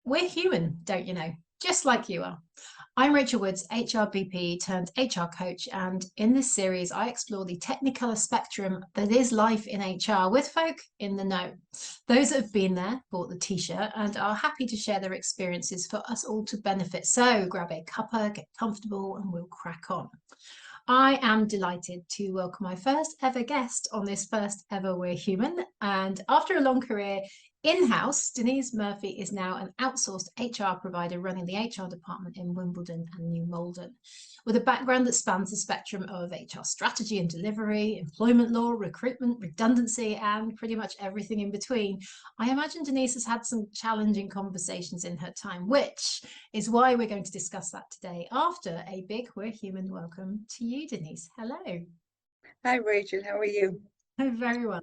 We're human, don't you know? Just like you are. I'm Rachel Woods, HRBP turned HR coach, and in this series, I explore the technicolor spectrum that is life in HR with folk in the know. Those that have been there, bought the t shirt, and are happy to share their experiences for us all to benefit. So grab a cuppa, get comfortable, and we'll crack on. I am delighted to welcome my first ever guest on this first ever We're Human. And after a long career in-house, Denise Murphy is now an outsourced HR provider running the HR department in Wimbledon and New Malden. With a background that spans the spectrum of HR strategy and delivery, employment law, recruitment, redundancy, and pretty much everything in between, I imagine Denise has had some challenging conversations in her time, which is why we're going to discuss that today after a big We're Human welcome to you, Denise. Hello. Hi, Rachel. How are you? Very well.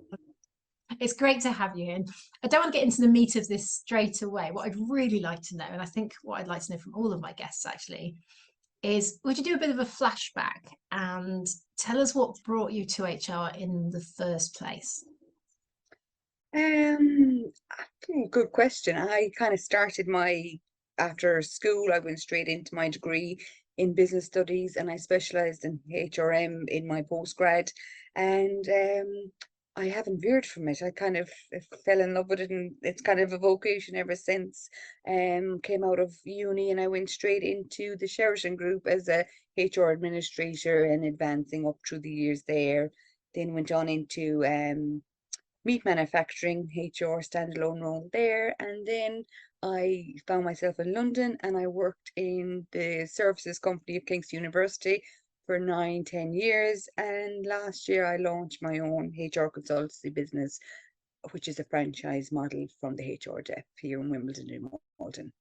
It's great to have you. And I don't want to get into the meat of this straight away. What I'd really like to know, and I think what I'd like to know from all of my guests actually, is would you do a bit of a flashback and tell us what brought you to HR in the first place? Um, Good question. I kind of started after school, I went straight into my degree in business studies and I specialized in HRM in my postgrad. And I haven't veered from it. I kind of fell in love with it, and it's kind of a vocation ever since. Came out of uni and I went straight into the Sheraton Group as a HR administrator and advancing up through the years there. Then went on into meat manufacturing, HR standalone role there. And then I found myself in London and I worked in the services company of King's University for 9, 10 years. And last year I launched my own HR consultancy business, which is a franchise model from the HR Dep here in Wimbledon and Malden.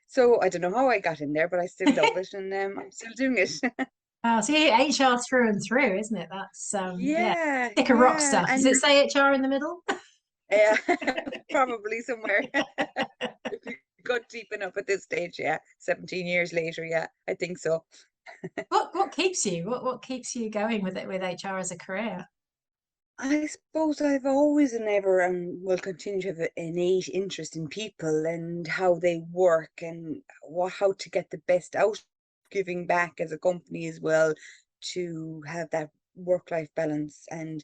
So I don't know how I got in there, but I still love it, and I'm still doing it. Oh, see, HR through and through, isn't it? That's yeah, Yeah, thick of rock yeah, stuff. Does it and say HR in the middle? yeah, probably somewhere. If you got deep enough at this stage, yeah. 17 years later, yeah, I think so. What keeps you? What keeps you going with it with HR as a career? I suppose I've always and ever and will continue to have an innate interest in people and how they work and how to get the best out, giving back as a company as well, to have that work-life balance and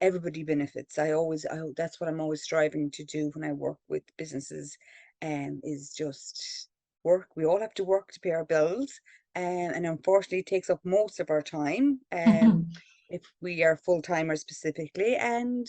everybody benefits. That's what I'm always striving to do when I work with businesses, is just work. We all have to work to pay our bills, and unfortunately it takes up most of our time, if we are full-timers specifically, and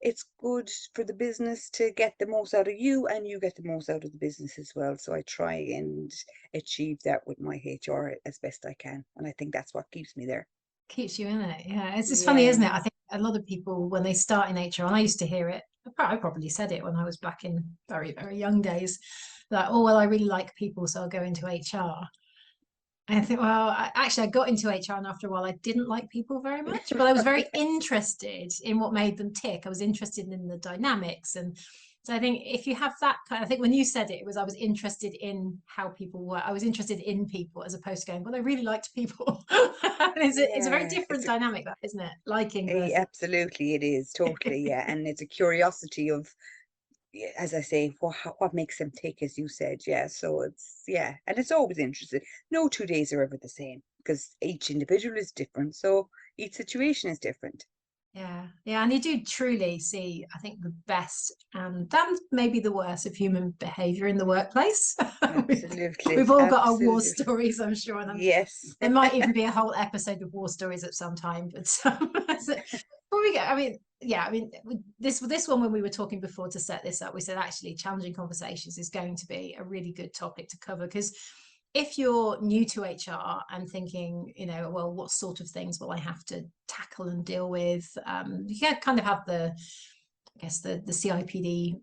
it's good for the business to get the most out of you and you get the most out of the business as well. So I try and achieve that with my HR as best I can, and I think that's what keeps me there. Keeps you in it. Yeah, it's funny, isn't Yeah. it? I think a lot of people when they start in HR, and I used to hear it. I probably said it when I was back in very young days, that oh well, I really like people, so I'll go into HR. And I think, well, actually, I got into HR, and after a while, I didn't like people very much, but I was very interested in what made them tick. I was interested in the dynamics, and so I think if you have that kind, I think when you said it, it was I was interested in how people were. I was interested in people as opposed to going, well, I really liked people. It's a very Yeah, different dynamic, that isn't it? Liking versus. absolutely it is, totally, yeah. And it's a curiosity of, yeah, as I say, what makes them tick, as you said, yeah. So it's, yeah, and it's always interesting. No 2 days are ever the same because each individual is different, so each situation is different. Yeah, and you do truly see, I think, the best and then maybe the worst of human behavior in the workbefore we've, Absolutely, we've all got our war absolutely. stories, I'm sure, and Yes. there might even be a whole episode of war stories at some time. But so, before we go, I mean, yeah, I mean, this one when we were talking before to set this up, we said actually challenging conversations is going to be a really good topic to cover because if you're new to HR and thinking, you know, well, what sort of things will I have to tackle and deal with? You can kind of have I guess, the CIPD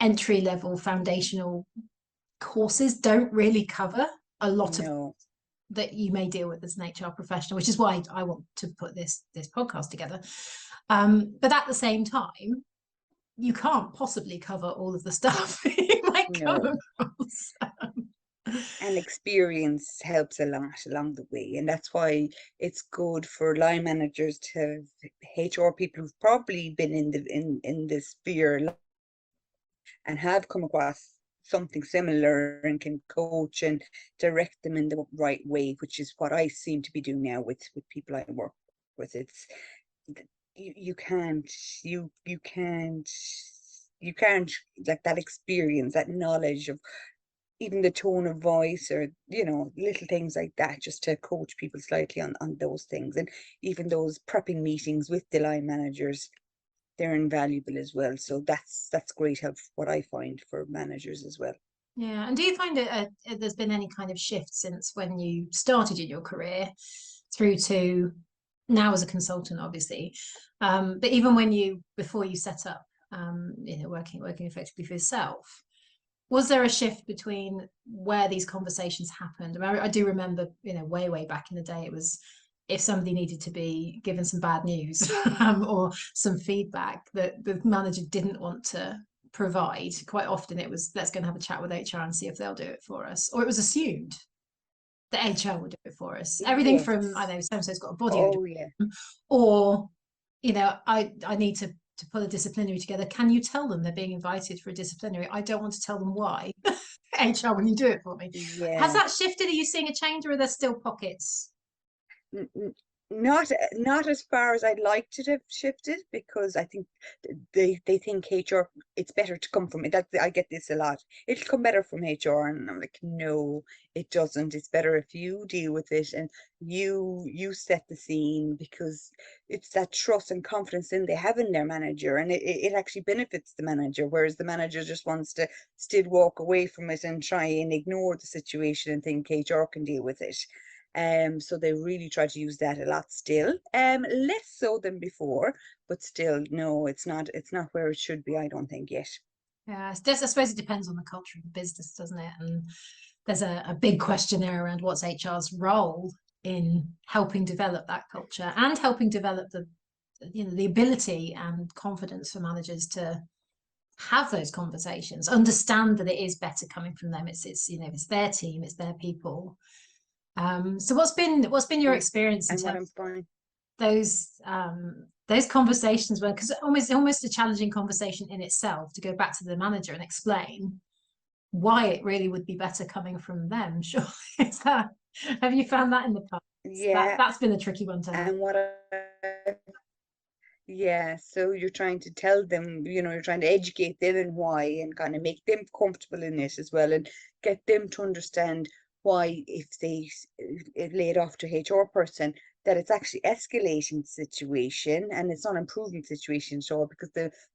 entry level foundational courses don't really cover a lot of No. that you may deal with as an HR professional, which is why I want to put this podcast together. But at the same time, you can't possibly cover all of the stuff you might come No. across. And experience helps a lot along the way, and that's why it's good for line managers to have HR people who've probably been in the sphere and have come across something similar and can coach and direct them in the right way, which is what I seem to be doing now with people I work with. It's you can't you can't you can't like that experience, that knowledge of even the tone of voice, or little things like that, just to coach people slightly on those things. And even those prepping meetings with the line managers, they're invaluable as well. So that's great help, what I find, for managers as well. Yeah. And do you find there's been any kind of shift since when you started in your career through to now as a consultant, obviously? But even when before you set up, working effectively for yourself, was there a shift between where these conversations happened? I mean, I do remember, way back in the day, it was if somebody needed to be given some bad news or some feedback that the manager didn't want to provide, quite often it was, let's go and have a chat with HR and see if they'll do it for us. Or it was assumed that HR will do it for us. Everything from, I Yes. know, so-and-so's got a body odor, Oh yeah. or, I need to put a disciplinary together. Can you tell them they're being invited for a disciplinary? I don't want to tell them why. HR, when you do it for me. Has Yeah. that shifted? Are you seeing a change, or are there still pockets? N- n- not as far as I'd like to have shifted, because I think they think HR, it's better to come from it. That I get this a lot. It'll come better from HR, and I'm like, no, it doesn't. It's better if you deal with it and you set the scene, because it's that trust and confidence in they have in their manager, and it actually benefits the manager, whereas the manager just wants to still walk away from it and try and ignore the situation and think HR can deal with it. So they really try to use that a lot still. Less so than before, but still, no, it's not where it should be, I don't think, yet. Yeah, I suppose it depends on the culture of the business, doesn't it? And there's a big question there around what's HR's role in helping develop that culture and helping develop the ability and confidence for managers to have those conversations, understand that it is better coming from them. It's their team, it's their people. So what's been your And experience in and what terms I'm finding, those conversations were, because almost a challenging conversation in itself to go back to the manager and explain why it really would be better coming from them. Sure. Is that, have you found that in the past? yeah, That's been a tricky one to have. and what I yeah, so you're trying to tell them, you're trying to educate them and why, and kind of make them comfortable in it as well, and get them to understand why, if they lay it off to HR person, that it's actually escalating the situation and it's not improving the situation at all, because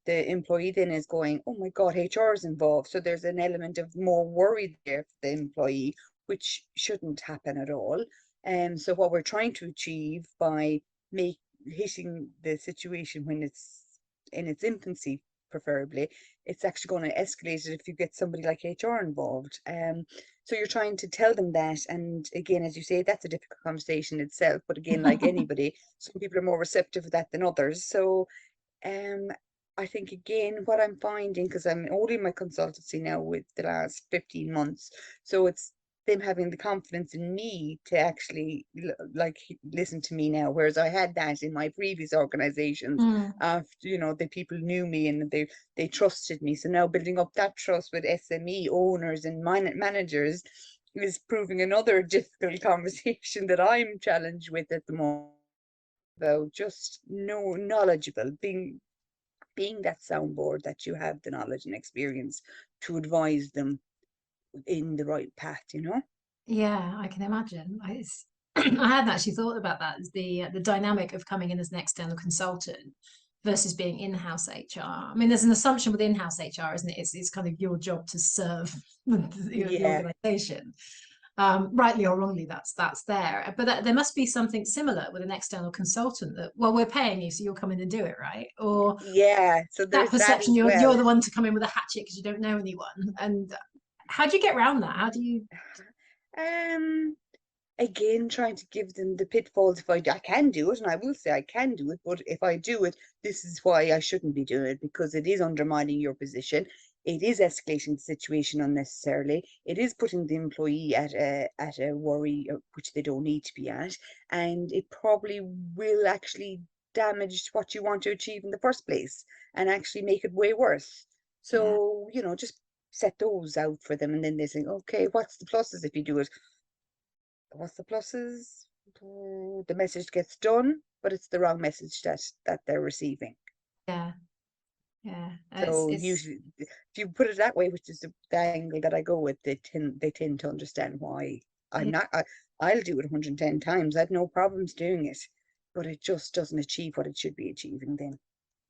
the employee then is going, oh my God, HR is involved. So there's an element of more worry there for the employee, which shouldn't happen at all. And so what we're trying to achieve by make hitting the situation when it's in its infancy, preferably, it's actually going to escalate it if you get somebody like HR involved. So you're trying to tell them that, and again, as you say, that's a difficult conversation itself. But again, like anybody, some people are more receptive to that than others. So um, I think again, what I'm finding, because I'm only in my consultancy now with the last 15 months, so it's them having the confidence in me to actually like listen to me now, whereas I had that in my previous organizations. Mm. After, the people knew me and they trusted me. So now building up that trust with SME owners and managers is proving another difficult conversation that I'm challenged with at the moment, about just knowledgeable, being that soundboard, that you have the knowledge and experience to advise them in the right path. Yeah, I can imagine. I hadn't actually thought about that as the dynamic of coming in as an external consultant versus being in-house HR. I mean, there's an assumption with in-house HR, isn't it? It's kind of your job to serve the Yeah, organization. Rightly or wrongly, that's there. But there must be something similar with an external consultant that, well, we're paying you, so you'll come in and do it, right? Or yeah. So that there's that perception as you're well. the one to come in with a hatchet because you don't know anyone. And how do you get around that? How do you? Um, Again, trying to give them the pitfalls. If I can do it, and I will say I can do it, but if I do it, this is why I shouldn't be doing it, because it is undermining your position. It is escalating the situation unnecessarily. It is putting the employee at a worry, which they don't need to be at, and it probably will actually damage what you want to achieve in the first place and actually make it way worse. Yeah. So, just set those out for them, and then they say, okay, what's the pluses if you do it? What's the pluses? The message gets done, but it's the wrong message that they're receiving. Yeah, yeah. So It's usually, if you put it that way, which is the angle that I go with, they tend to understand why I'm yeah. not. I'll do it 110 times. I have no problems doing it, but it just doesn't achieve what it should be achieving then.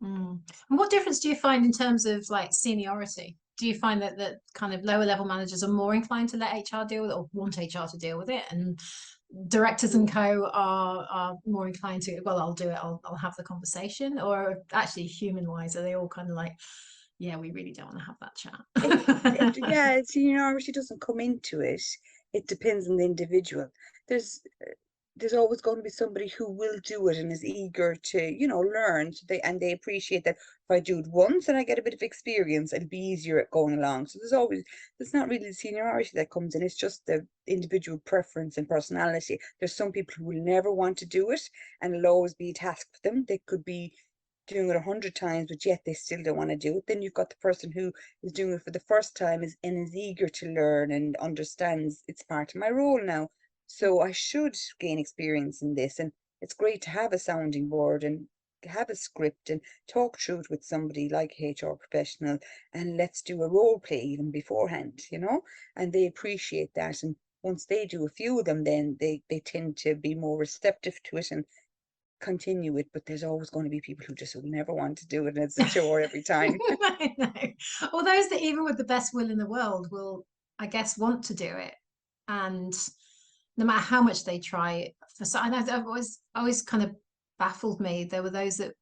Mm. And what difference do you find in terms of like seniority? Do you find that kind of lower level managers are more inclined to let HR deal with it or want HR to deal with it, and directors and co are more inclined to, well, I'll do it, I'll have the conversation, or actually human wise, are they all kind of like, yeah, we really don't want to have that chat? Yeah, seniority doesn't come into it. It depends on the individual. There's there's always going to be somebody who will do it and is eager to, learn. So they appreciate that if I do it once and I get a bit of experience, it'll be easier at going along. So there's not really the seniority that comes in. It's just the individual preference and personality. There's some people who will never want to do it, and it'll always be a task for them. They could be doing it 100 times, but yet they still don't want to do it. Then you've got the person who is doing it for the first time and is eager to learn and understands it's part of my role now. So I should gain experience in this. And it's great to have a sounding board and have a script and talk through it with somebody like HR professional, and let's do a role play even beforehand. And they appreciate that. And once they do a few of them, then they tend to be more receptive to it and continue it. But there's always going to be people who just will never want to do it, and it's a chore every time. I know. Or those that even with the best will in the world will, I guess, want to do it, and no matter how much they try for so, and I've always kind of baffled me. There were those that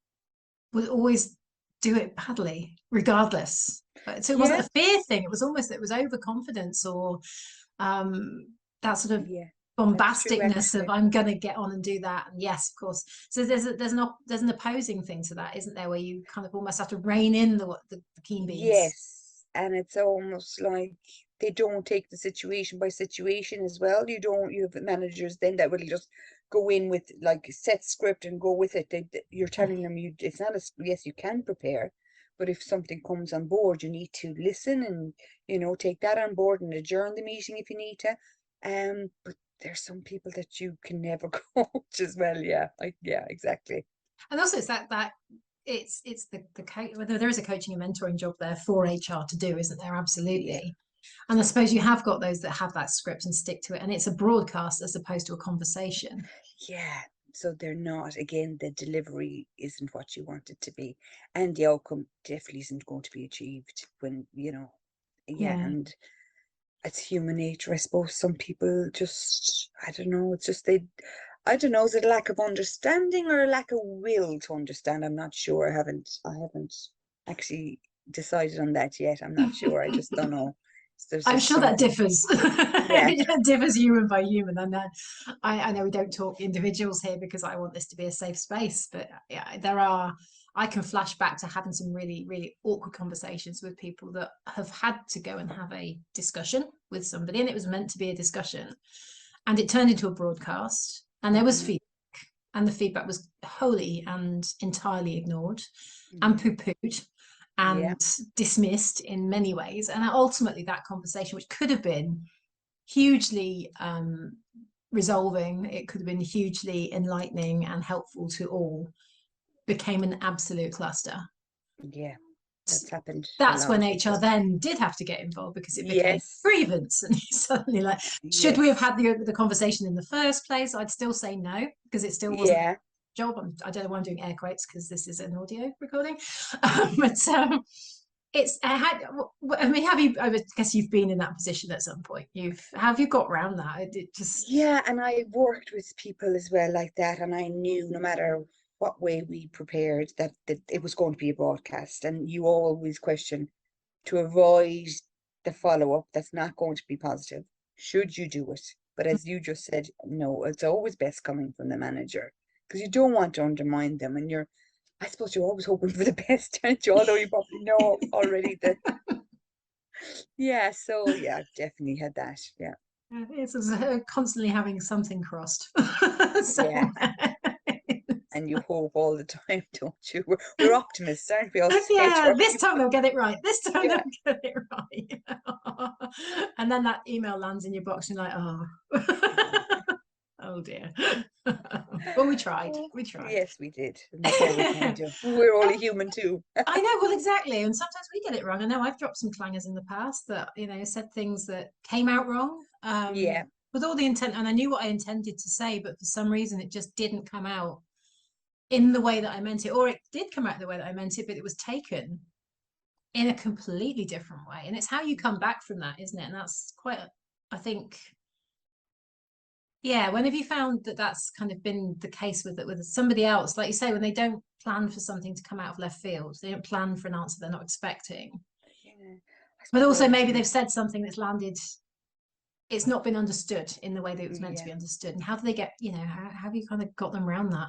would always do it badly, regardless. So it wasn't Yeah, a fear thing. It was almost it was overconfidence or um, that sort of yeah, that's true bombasticness of actually. I'm going to get on and do that. And yes, of course. So there's an opposing thing to that, isn't there? Where you kind of almost have to rein in the keen beans. Yes, and it's almost like they don't take the situation by situation as well. You have managers then that will just go in with like set script and go with it. You're telling them it's not yes, you can prepare, but if something comes on board, you need to listen and take that on board and adjourn the meeting if you need to. But there's some people that you can never coach as well. Yeah, yeah, exactly. And also it's that it's the whether there is a coaching and mentoring job there for HR to do, isn't there? Yeah. Absolutely. And I suppose you have got those that have that script and stick to it, and it's a broadcast as opposed to a conversation. Yeah, so they're not, again, the delivery isn't what you want it to be, and the outcome definitely isn't going to be achieved yeah, Yeah. and it's human nature, I suppose. Some people just, I don't know, I don't know, is it a lack of understanding or a lack of will to understand? I'm not sure. I haven't actually decided on that yet. I'm not sure. I just don't know. There's I'm just sure that something. differs. Yeah, It differs human by human. And I know we don't talk individuals here because I want this to be a safe space, but yeah, I can flash back to having some really, really awkward conversations with people that have had to go and have a discussion with somebody, and it was meant to be a discussion, and it turned into a broadcast, and there was hmm feedback, and the feedback was wholly and entirely ignored and hmm poo-pooed yeah, and dismissed in many ways. And ultimately, that conversation, which could have been hugely resolving, it could have been hugely enlightening and helpful to all, became an absolute cluster. yeah. That's happened a That's when lot, HR isn't it? then did have to get involved because it became Yes, grievance. And suddenly, like, should we have yes, had the conversation in the first place? I'd still say no because it still wasn't yeah, job. I don't know why I'm doing air quotes because this is an audio recording. But it's I had. I mean, have you? I guess you've been in that position at some point. Have you got around that? It just yeah. And I worked with people as well like that, and I knew no matter what way we prepared that it was going to be a broadcast, and you always question to avoid the follow-up that's not going to be positive. Should you do it? But as you just said, no, it's always best coming from the manager because you don't want to undermine them, and I suppose you're always hoping for the best, aren't you? Although you probably know already that. Yeah, so yeah, I've definitely had that. Yeah. it's constantly having something crossed Yeah. somewhere. And you hope all the time, don't you? We're optimists, aren't we? Us Yeah, HR this time people. they'll get it right. This time Yeah. they'll get it right. And then that email lands in your box, and you're like, oh, oh dear. Well, we tried. Oh, We tried. yes, we did. And that's all we can do. We're only human too. I know, well, exactly. And sometimes we get it wrong. I know I've dropped some clangers in the past that, said things that came out wrong, Yeah, with all the intent. And I knew what I intended to say, but for some reason it just didn't come out in the way that I meant it. Or it did come out the way that I meant it, but it was taken in a completely different way. And it's how you come back from that, isn't it? And that's quite, I think, yeah. When have you found that that's kind of been the case with somebody else? Like you say, when they don't plan for something to come out of left field, they don't plan for an answer they're not expecting. yeah. I But also suppose, maybe they've said something that's landed, it's not been understood in the way that it was meant to yeah. be understood. And how do they get, how have you kind of got them around that?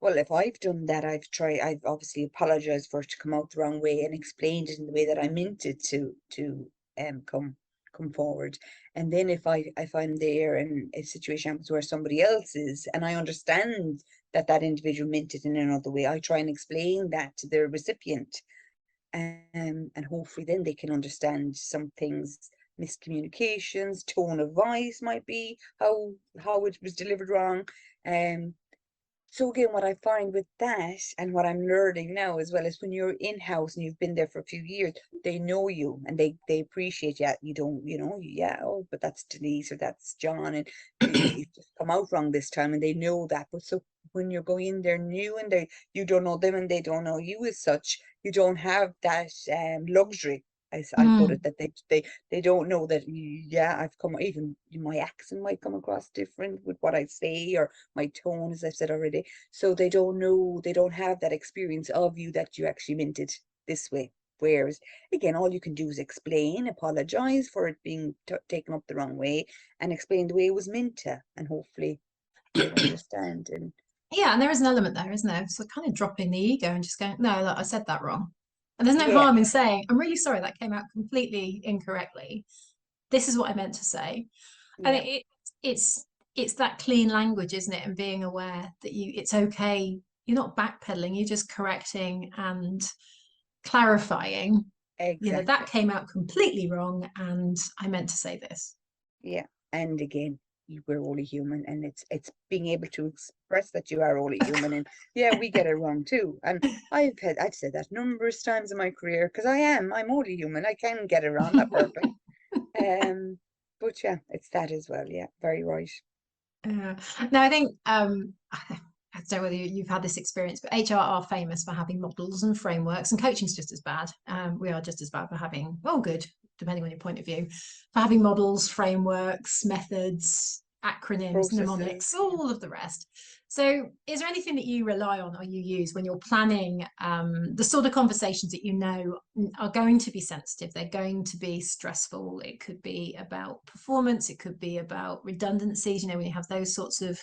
Well, if I've done that, I've obviously apologized for it to come out the wrong way and explained it in the way that I meant it to come forward. And then if I'm there and a situation happens where somebody else is, and I understand that that individual meant it in another way, I try and explain that to the recipient. And hopefully then they can understand some things, miscommunications, tone of voice might be how it was delivered wrong. Um, so again, what I find with that and what I'm learning now as well is when you're in-house and you've been there for a few years, they know you and they appreciate you. You don't, yeah, oh, but that's Denise or that's John, and you've just come out wrong this time, and they know that. But so when you're going in there new and you don't know them and they don't know you as such, you don't have that luxury. I'll put it Mm, that they don't know that. Yeah, I've come, even my accent might come across different with what I say, or my tone, as I've said already. So they don't know, they don't have that experience of you that you actually meant it this way. Whereas, again, all you can do is explain, apologize for it being taken up the wrong way, and explain the way it was meant to, and hopefully they'll understand. And yeah, and there is an element there, isn't there? So kind of dropping the ego and just going, no, look, I said that wrong. And there's no yeah, harm in saying, I'm really sorry that came out completely incorrectly. This is what I meant to say. And yeah, it's it's that clean language, isn't it? And being aware that it's okay. You're not backpedaling, you're just correcting and clarifying. That exactly. came out completely wrong, and I meant to say this. Yeah. And again, we're only human, and it's being able to express that you are only human. And yeah, we get it wrong too. And I've said that numerous times in my career, because I'm only human. I can get it wrong, not perfect. But yeah, it's that as well. Yeah, very right. Uh, no, I think I don't know whether you've had this experience, but HR are famous for having models and frameworks, and coaching's just as bad. We are just as bad for having, oh, good, depending on your point of view, for having models, frameworks, methods, acronyms, mnemonics, Processes. Yeah. all of the rest. So, is there anything that you rely on or you use when you're planning the sort of conversations that you know are going to be sensitive? They're going to be stressful. It could be about performance. It could be about redundancies. When you have those sorts of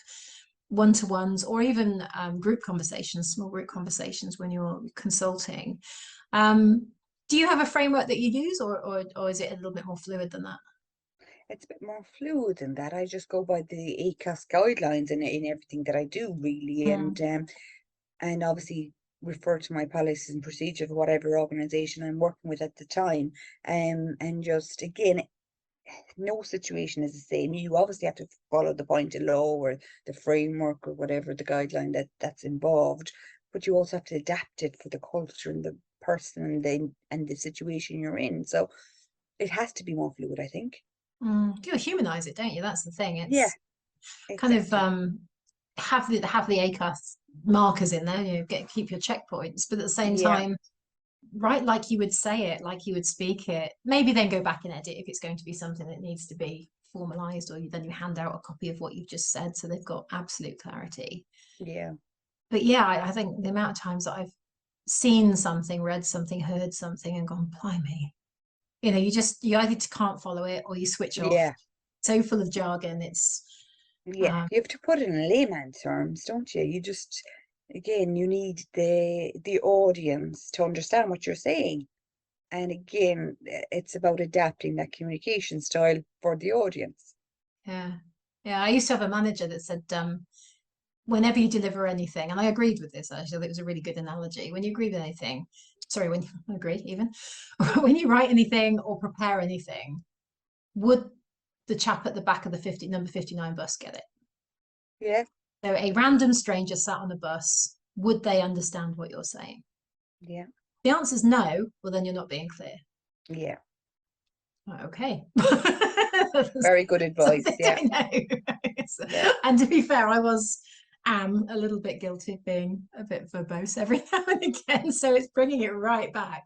one-to-ones, or even group conversations, small group conversations when you're consulting. Um, do you have a framework that you use, or is it a little bit more fluid than that? It's a bit more fluid than that. I just go by the ACAS guidelines in everything that I do, really. Mm. And obviously refer to my policies and procedure for whatever organization I'm working with at the time. And just again, no situation is the same. You obviously have to follow the point of law or the framework or whatever the guideline that's involved, but you also have to adapt it for the culture and the person and the situation you're in. So it has to be more fluid, I think. You humanize it, don't you? That's the thing. Yeah, It's kind of exactly. have the ACAS markers in there, keep your checkpoints, but at the same Yeah, time, write like you would say it, like you would speak it. Maybe then go back and edit if it's going to be something that needs to be formalized, or then you hand out a copy of what you've just said so they've got absolute clarity. yeah, But yeah, I think the amount of times that I've seen something, read something, heard something, and gone, blimey. You either can't follow it or you switch off. yeah. So full of jargon. It's Yeah, um, you have to put it in layman terms, don't you? You just, again, you need the audience to understand what you're saying. And again, it's about adapting that communication style for the audience. yeah. Yeah. I used to have a manager that said, whenever you deliver anything, and I agreed with this, actually, it was a really good analogy. When you agree with anything, sorry, when you agree, even when you write anything or prepare anything, would the chap at the back of the number 59 bus get it? Yeah. So a random stranger sat on a bus, would they understand what you're saying? Yeah. The answer is no. Well, then you're not being clear. Yeah. Okay. Very good advice. Yeah. I know. Yeah. And to be fair, am a little bit guilty of being a bit verbose every now and again. So it's bringing it right back.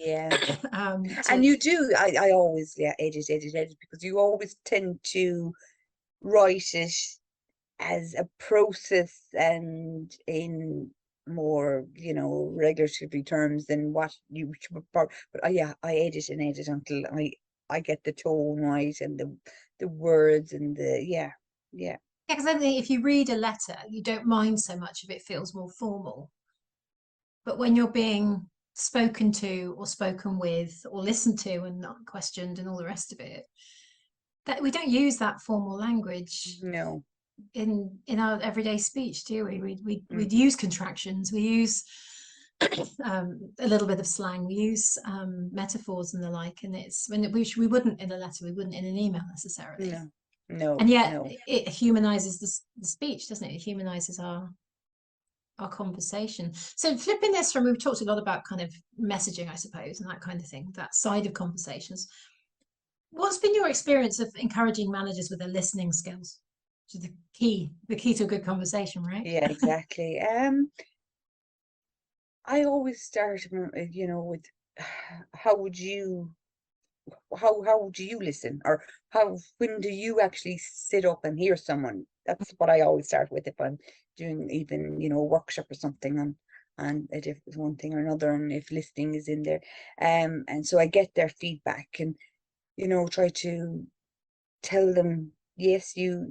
Yeah. And To you do, I always, yeah, edit, because you always tend to write it as a process and in more, regulatory terms than what you should. But yeah, I edit until I get the tone right and the words and yeah. yeah, because I think if you read a letter, you don't mind so much if it feels more formal. But when you're being spoken to or spoken with or listened to and not questioned and all the rest of it, that we don't use that formal language No. in our everyday speech, do we? We'd Mm. use contractions, we use a little bit of slang, we use metaphors and the like, and it's when we wouldn't in a letter, we wouldn't in an email necessarily. No. No. And yet No. it humanizes the speech, doesn't it? It humanizes our conversation. So flipping this from, we've talked a lot about kind of messaging, I suppose, and that kind of thing, that side of conversations. What's been your experience of encouraging managers with their listening skills? Which is the key to a good conversation, right? Yeah, exactly. I always start, with how would you how do you listen, or when do you actually sit up and hear someone? That's what I always start with if I'm doing even, a workshop or something on a different one thing or another, and if listening is in there. And so I get their feedback and, try to tell them, yes, you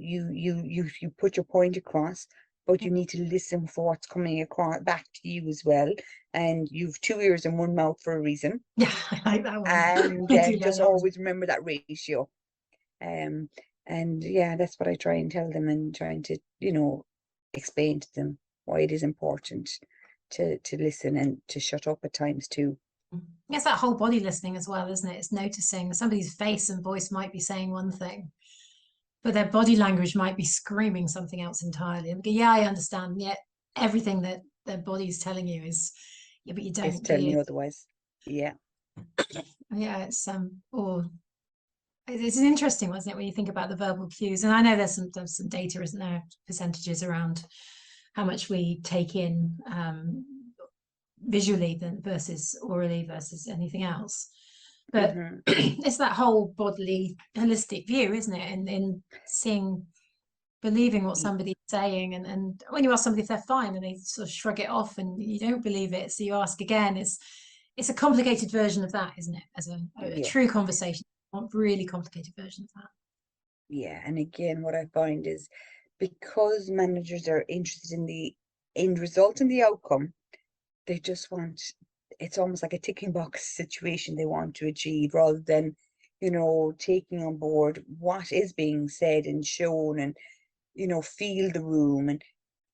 put your point across, but you need to listen for what's coming across back to you as well. And you've two ears and one mouth for a reason. Yeah, I like that one. And I do like just that one. always remember that ratio. Um, and yeah, that's what I try and tell them, and trying to, explain to them why it is important to listen and to shut up at times too. It's that whole body listening as well, isn't it? It's noticing somebody's face and voice might be saying one thing, but their body language might be screaming something else entirely. And yeah, I understand. Yet everything that their body's telling you is, yeah, but you It's don't, do telling you? you otherwise. Yeah. Yeah, or it's an interesting, wasn't it, when you think about the verbal cues? And I know there's some data, isn't there, percentages around how much we take in visually than versus orally versus anything else. But Hmm. it's that whole bodily holistic view, isn't it? And in seeing, believing what somebody's saying, and when you ask somebody if they're fine and they sort of shrug it off and you don't believe it, so you ask again, it's a complicated version of that, isn't it? As a Yeah. true conversation, a really complicated version of that. Yeah. And again, what I find is, because managers are interested in the end result and the outcome, they just want, it's almost like a ticking box situation they want to achieve, rather than, taking on board what is being said and shown, and, feel the room, and,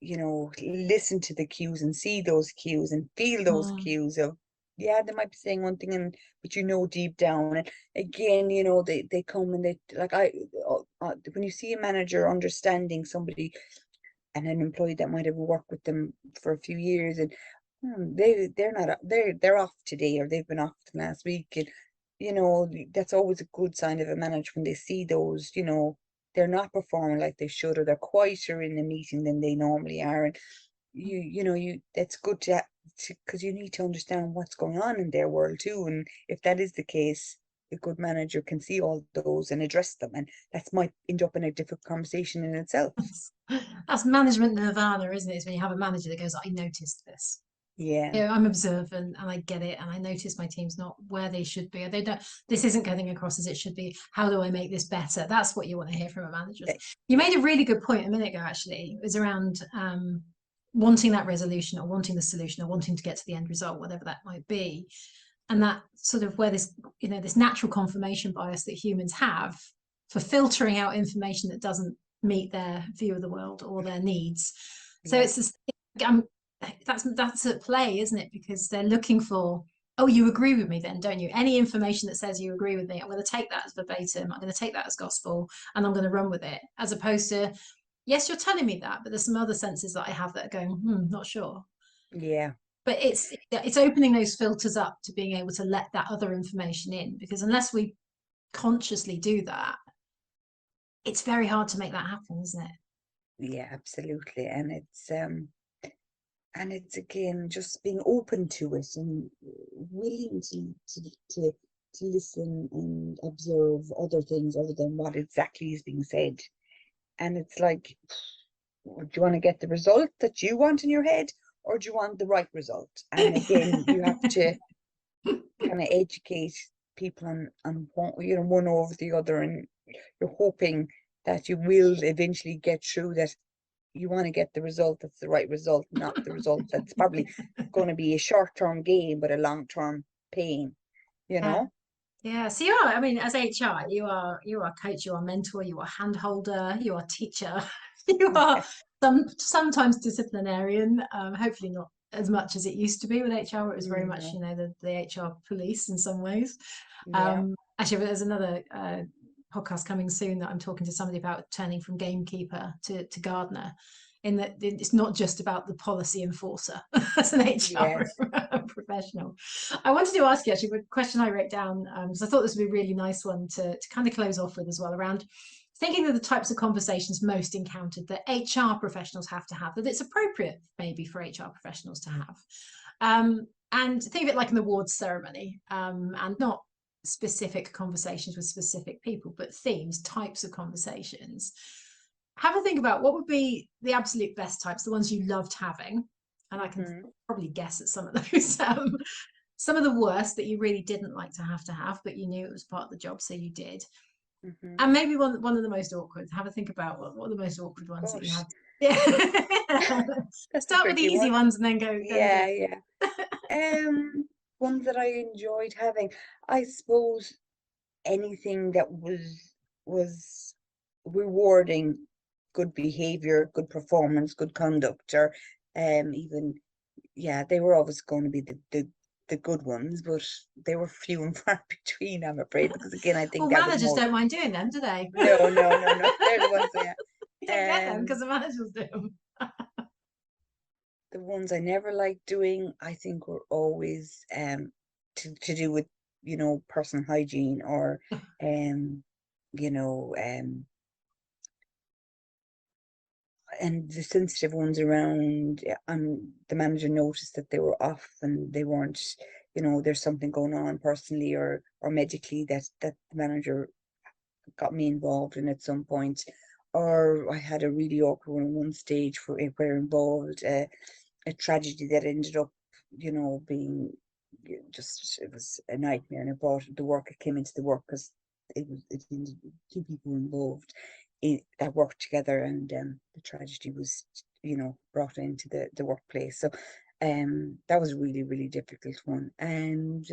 listen to the cues and see those cues and feel those Mm. cues of, yeah, they might be saying one thing, and but deep down. And again, they come and they, like, when you see a manager understanding somebody and an employee that might have worked with them for a few years, and they're not they're off today, or they've been off last week, and that's always a good sign of a manager when they see those, they're not performing like they should, or they're quieter in a meeting than they normally are. And you that's good because you need to understand what's going on in their world too. And if that is the case, a good manager can see all those and address them, and that might end up in a difficult conversation in itself. That's management nirvana, isn't it? It's when you have a manager that goes, I noticed this. Yeah. You know, I'm observant and I get it, and I notice my team's not where they should be. They don't. This isn't getting across as it should be. How do I make this better? That's what you want to hear from a manager. You Yeah. made a really good point a minute ago. Actually, it was around wanting that resolution, or wanting the solution, or wanting to get to the end result, whatever that might be. And that sort of where this, this natural confirmation bias that humans have for filtering out information that doesn't meet their view of the world or their needs. So Yeah. it's just, that's at play, isn't it? Because they're looking for, oh, you agree with me then, don't you? Any information that says you agree with me, I'm going to take that as verbatim. I'm going to take that as gospel, and I'm going to run with it. As opposed to, yes, you're telling me that, but there's some other senses that I have that are going, not sure. Yeah. But it's opening those filters up to being able to let that other information in, because unless we consciously do that, it's very hard to make that happen, isn't it? Yeah, absolutely. And it's again just being open to it and willing to listen and observe other things other than what exactly is being said. And it's like, do you want to get the result that you want in your head, or do you want the right result? And again, you have to kind of educate people on one, one over the other, and you're hoping that you will eventually get through that. You want to get the result that's the right result, not the result that's probably going to be a short-term gain but a long-term pain, you Yeah. know? Yeah, so you are, I mean, as HR, you are coach, you are mentor, you are hand holder, you are teacher, you are sometimes disciplinarian, hopefully not as much as it used to be with HR, where it was very much, No, the HR police in some ways. yeah, Actually, there's another podcast coming soon that I'm talking to somebody about turning from gamekeeper to gardener, in that it's not just about the policy enforcer as an HR yes. professional. I wanted to ask you actually a question I wrote down, because I thought this would be a really nice one to kind of close off with as well, around thinking of the types of conversations most encountered that HR professionals have to have, that it's appropriate maybe for HR professionals to have. And think of it like an awards ceremony, and not specific conversations with specific people, but themes, types of conversations. Have a think about what would be the absolute best types, the ones you loved having. And I can Hmm. probably guess at some of those. Some of the worst that you really didn't like to have, but you knew it was part of the job, so you did. Hmm. And maybe one of the most awkward. Have a think about what are the most awkward ones that you Gosh, had. Yeah. that's a Start with the tricky easy one. ones and then go with the Yeah, yeah. Ones that I enjoyed having, I suppose anything that was rewarding good behavior, good performance, good conduct, or even yeah, they were always going to be the good ones, but they were few and far between, I'm afraid, because again, I think Well, that was managers more. don't mind doing them, do they? No, no, no, no. They're the ones that, You don't get them because um, the managers do them. the ones I never liked doing, I think were always to do with, personal hygiene or you know, and the sensitive ones around, the manager noticed that they were off and they weren't, there's something going on personally or medically that the manager got me involved in at some point. Or I had a really awkward one at one stage where involved a tragedy that ended up, being just, it was a nightmare, and it brought the work, it came into the work because it ended, two people were involved that worked together, and the tragedy was, brought into the workplace. So that was a really, really difficult one. And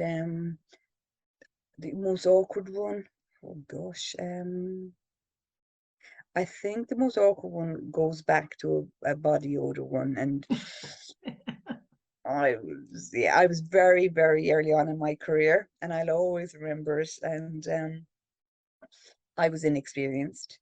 the most awkward one, oh gosh, I think the most awkward one goes back to a body odor one. And I was very, very early on in my career, and I'll always remember it. And I was inexperienced,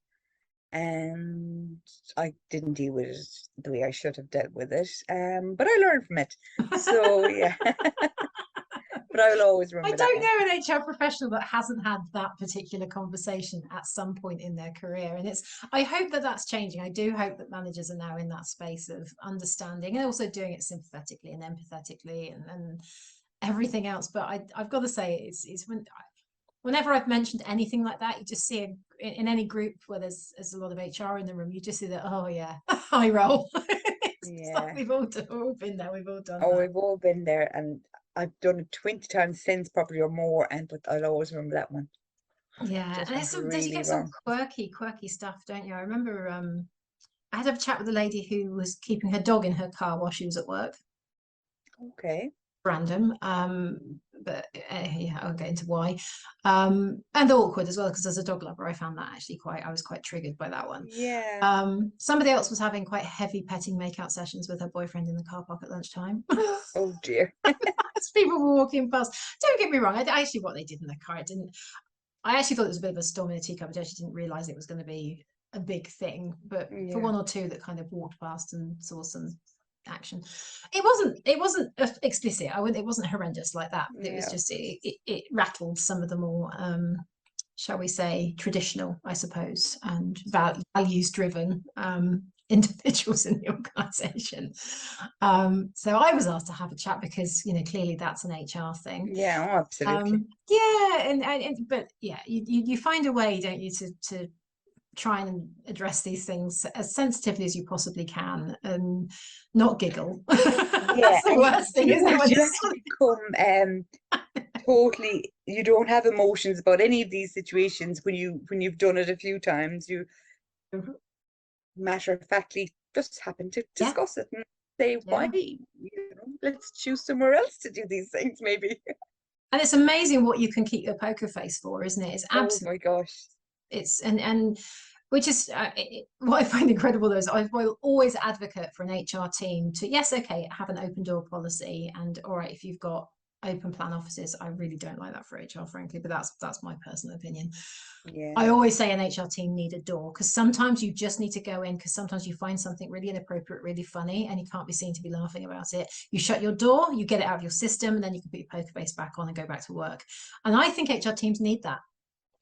and I didn't deal with it the way I should have dealt with it. But I learned from it. So yeah, but I will always I remember that don't one. know an HR professional that hasn't had that particular conversation at some point in their career. And I hope that that's changing. I do hope that managers are now in that space of understanding and also doing it sympathetically and empathetically and everything else. But I've got to say, it's whenever I've mentioned anything like that, you just see in any group where there's a lot of HR in the room, you just see that, oh yeah, high roll. It's like Yeah. we've all been there, we've all done Oh, that. we've all been there, and I've done it 20 times since, probably, or more, but I'll always remember that one. Yeah, Just and went there's you really get some wrong. quirky stuff, don't you? I remember I had a chat with a lady who was keeping her dog in her car while she was at work. Okay. random. But yeah, I'll get into why. And awkward as well, because as a dog lover, I found that actually I was quite triggered by that one. Yeah. Somebody else was having quite heavy petting makeout sessions with her boyfriend in the car park at lunchtime. Oh dear. As people were walking past. Don't get me wrong, actually what they did in the car, I actually thought it was a bit of a storm in a teacup. I actually didn't realize it was going to be a big thing. But for Yeah. one or two that kind of walked past and saw some action, it wasn't explicit. It wasn't horrendous like that. But it was Yeah. just it rattled some of the more shall we say traditional, I suppose, and values driven individuals in the organization. So I was asked to have a chat because clearly that's an HR thing. Yeah. Oh, absolutely. Yeah, but yeah, you find a way, don't you, to try and address these things as sensitively as you possibly can and not giggle. Yeah. That's the And worst thing, you isn't it? When you actually become totally, you don't have emotions about any of these situations when you've done it a few times. You matter of factly just happen to yeah, discuss it and say why, yeah. let's choose somewhere else to do these things maybe. And it's amazing what you can keep your poker face for, isn't it? It's Oh absolutely my gosh. it's and which is what I find incredible though is I will always advocate for an HR team to, yes, okay, have an open door policy, and all right, if you've got open plan offices, I really don't like that for HR, frankly, but that's my personal opinion. I Yeah. always say an HR team need a door because sometimes you just need to go in because sometimes you find something really inappropriate, really funny, and you can't be seen to be laughing about it. You shut your door, you get it out of your system, and then you can put your poker face back on and go back to work. And I think HR teams need that.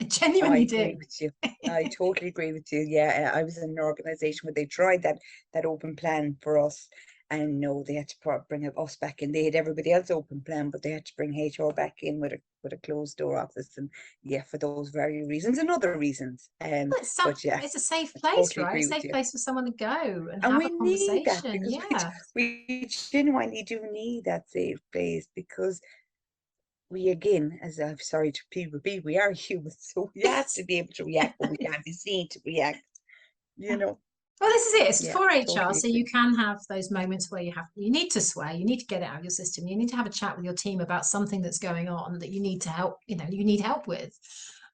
I I genuinely agree do. with you. I totally agree with you. Yeah, I was in an organization where they tried that open plan for us, and no, they had to bring us back in. They had everybody else open plan, but they had to bring HR back in with a closed door office, and yeah, for those very reasons and other reasons. But yeah, It's a safe I place, totally right? A agree with safe you. place for someone to go and And have we a need that conversation. because Yeah. we genuinely do need that safe place because we again, as I'm sorry to repeat, we are human, so we have to be able to react, but we can't be seen to react, you know. Well, this is it. It's Yeah, for HR, totally so you agree. can have those moments where you need to swear, you need to get it out of your system, you need to have a chat with your team about something that's going on that you need to help, you need help with.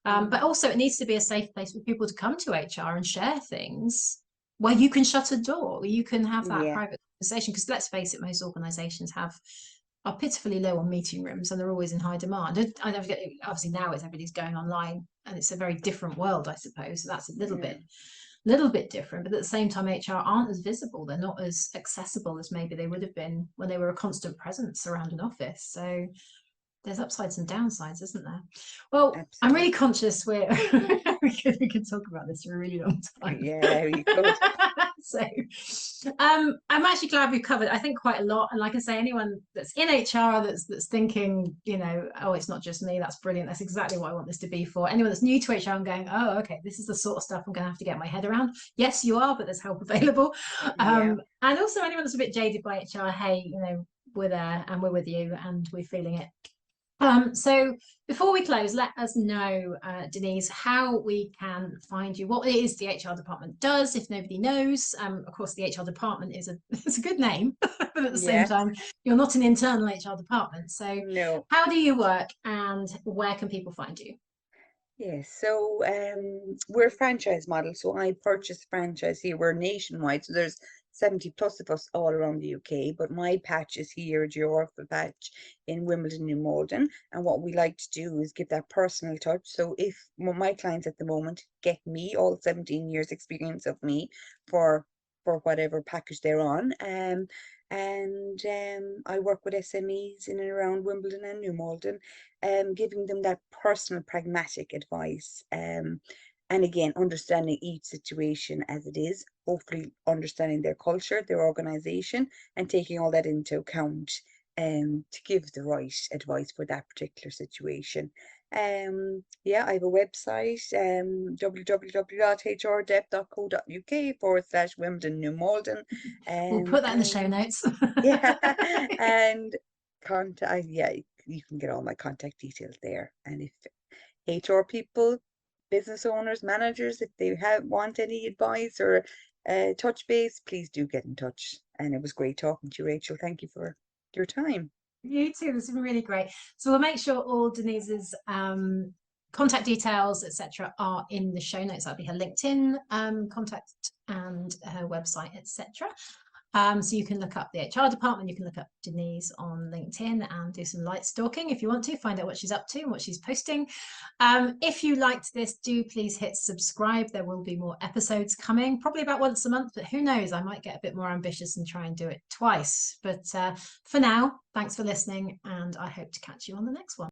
But Mm, also, it needs to be a safe place for people to come to HR and share things where you can shut a door, where you can have that yeah, private conversation. Because let's face it, most organisations are pitifully low on meeting rooms and they're always in high demand. I don't forget, obviously now it's everybody's going online and it's a very different world, I suppose. So that's a yeah, little bit different, but at the same time, HR aren't as visible. They're not as accessible as maybe they would have been when they were a constant presence around an office. So there's upsides and downsides, isn't there? Well, I'm really absolutely. conscious we could talk about this for a really long time. Yeah, you could. So I'm actually glad we've covered, I think, quite a lot. And like I say, anyone that's in HR that's thinking, oh, it's not just me, that's brilliant. That's exactly what I want this to be for. Anyone that's new to HR and going, oh, okay, this is the sort of stuff I'm going to have to get my head around. Yes, you are, but there's help available. Yeah, And also anyone that's a bit jaded by HR, hey, we're there and we're with you and we're feeling it. So before we close, let us know, Denise, how we can find you, what it is the HR department does, if nobody knows. Of course, the HR department is it's a good name, but at the same yeah, time, you're not an internal HR department. So no. how do you work and where can people find you? Yes, so we're a franchise model, so I purchased franchise here. We're nationwide, so there's 70 plus of us all around the UK, but my patch is here, the Orpha patch in Wimbledon, New Malden. And what we like to do is give that personal touch. So if my clients at the moment get me, all 17 years experience of me for whatever package they're on. And I work with SMEs in and around Wimbledon and New Malden, giving them that personal, pragmatic advice. And again, understanding each situation as it is, hopefully understanding their culture, their organization, and taking all that into account to give the right advice for that particular situation. Yeah, I have a website, www.hrdep.co.uk/Wimbledon New Malden. We'll put that in the show And notes. yeah, and contact, yeah, you can get all my contact details there. And if HR people, business owners, managers, if they want any advice or touch base, please do get in touch. And it was great talking to you, Rachel. Thank you for your time. You too. This has been really great. So we'll make sure all Denise's contact details, etc., are in the show notes. That'll be her LinkedIn contact and her website, etc. So you can look up the HR department, you can look up Denise on LinkedIn and do some light stalking if you want to, find out what she's up to and what she's posting. If you liked this, do please hit subscribe. There will be more episodes coming, probably about once a month, but who knows, I might get a bit more ambitious and try and do it twice. But for now, thanks for listening, and I hope to catch you on the next one.